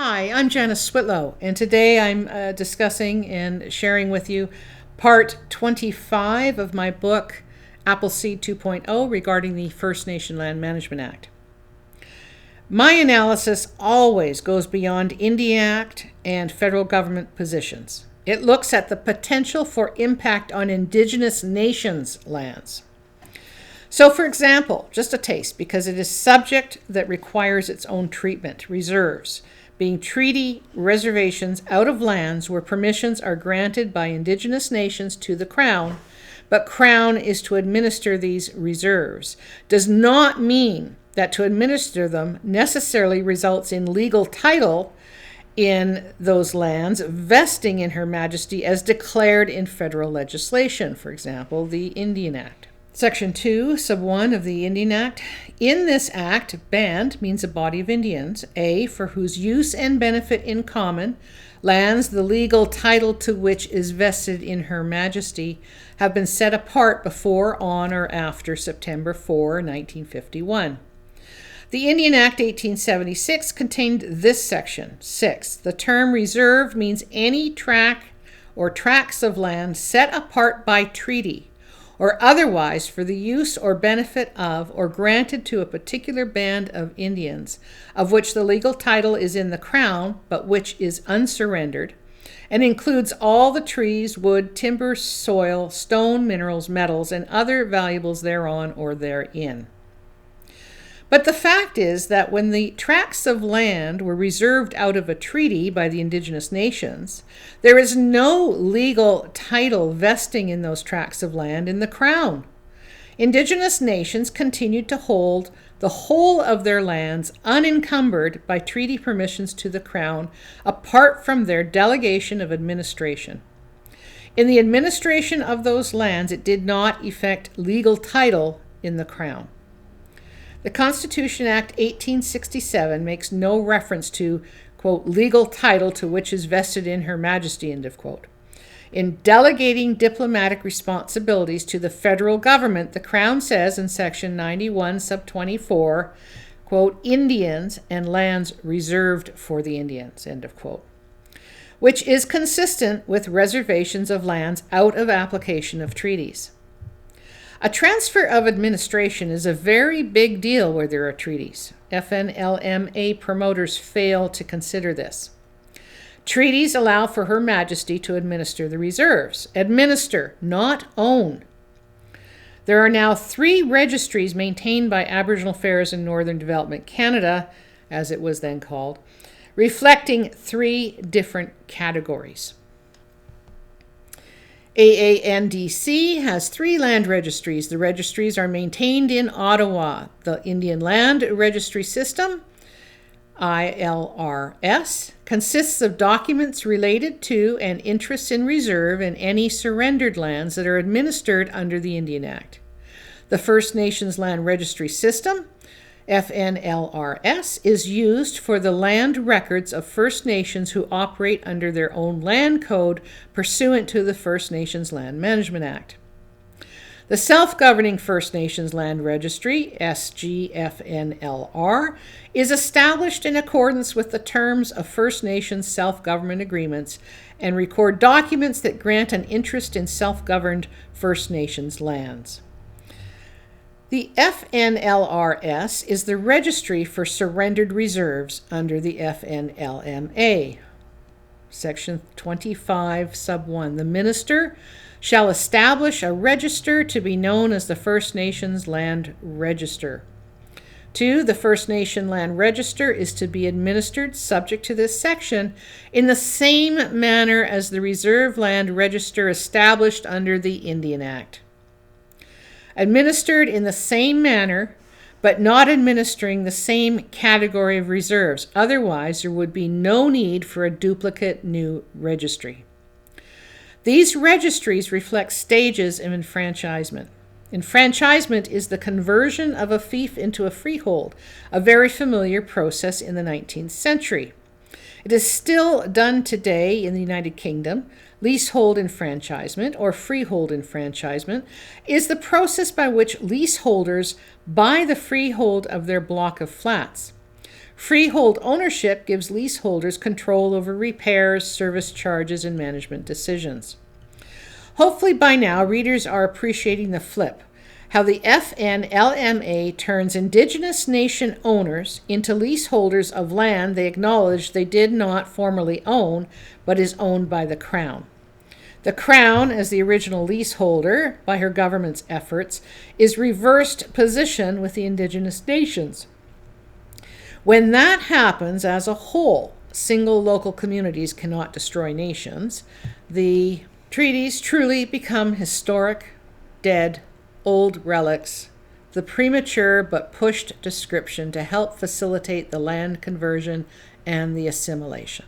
Hi, I'm Janice Switlo, and today I'm discussing and sharing with you part 25 of my book, Cede 2.0, regarding the First Nation Land Management Act. My analysis always goes beyond Indian Act and federal government positions. It looks at the potential for impact on Indigenous nations' lands. So, for example, just a taste, because it is subject that requires its own treatment, reserves, being treaty reservations out of lands where permissions are granted by Indigenous nations to the Crown, but Crown is to administer these reserves, does not mean that to administer them necessarily results in legal title in those lands vesting in Her Majesty as declared in federal legislation, for example, the Indian Act. Section 2, sub 1 of the Indian Act. In this act, band means a body of Indians, A, for whose use and benefit in common, lands the legal title to which is vested in Her Majesty have been set apart before, on, or after September 4, 1951. The Indian Act 1876 contained this section, 6. The term reserve means any tract or tracts of land set apart by treaty or otherwise for the use or benefit of, or granted to a particular band of Indians, of which the legal title is in the Crown, but which is unsurrendered, and includes all the trees, wood, timber, soil, stone, minerals, metals, and other valuables thereon or therein. But the fact is that when the tracts of land were reserved out of a treaty by the Indigenous nations, there is no legal title vesting in those tracts of land in the Crown. Indigenous nations continued to hold the whole of their lands unencumbered by treaty permissions to the Crown, apart from their delegation of administration. In the administration of those lands, it did not effect legal title in the Crown. The Constitution Act 1867 makes no reference to, quote, legal title to which is vested in Her Majesty, end of quote. In delegating diplomatic responsibilities to the federal government, the Crown says in Section 91, sub 24, quote, Indians and lands reserved for the Indians, end of quote, which is consistent with reservations of lands out of application of treaties. A transfer of administration is a very big deal where there are treaties. FNLMA promoters fail to consider this. Treaties allow for Her Majesty to administer the reserves. Administer, not own. There are now 3 registries maintained by Aboriginal Affairs in Northern Development Canada, as it was then called, reflecting 3 different categories. AANDC has 3 land registries. The registries are maintained in Ottawa. The Indian Land Registry System, ILRS, consists of documents related to and interests in reserve and any surrendered lands that are administered under the Indian Act. The First Nations Land Registry System, FNLRS, is used for the land records of First Nations who operate under their own land code pursuant to the First Nations Land Management Act. The Self-Governing First Nations Land Registry, SGFNLR, is established in accordance with the terms of First Nations self-government agreements and record documents that grant an interest in self-governed First Nations lands. The FNLRS is the registry for surrendered reserves under the FNLMA. Section 25, sub 1. The minister shall establish a register to be known as the First Nations Land Register. 2. The First Nation Land Register is to be administered, subject to this section, in the same manner as the Reserve Land Register established under the Indian Act. Administered in the same manner, but not administering the same category of reserves. Otherwise, there would be no need for a duplicate new registry. These registries reflect stages of enfranchisement. Enfranchisement is the conversion of a fief into a freehold, a very familiar process in the 19th century. It is still done today in the United Kingdom. Leasehold enfranchisement, or freehold enfranchisement, is the process by which leaseholders buy the freehold of their block of flats. Freehold ownership gives leaseholders control over repairs, service charges, and management decisions. Hopefully by now, readers are appreciating the flip, how the FNLMA turns Indigenous nation owners into leaseholders of land they acknowledge they did not formerly own, but is owned by the Crown. The Crown, as the original leaseholder by her government's efforts, is reversed position with the Indigenous nations. When that happens as a whole, single local communities cannot destroy nations. The treaties truly become historic, dead, old relics, the premature but pushed description to help facilitate the land conversion and the assimilation.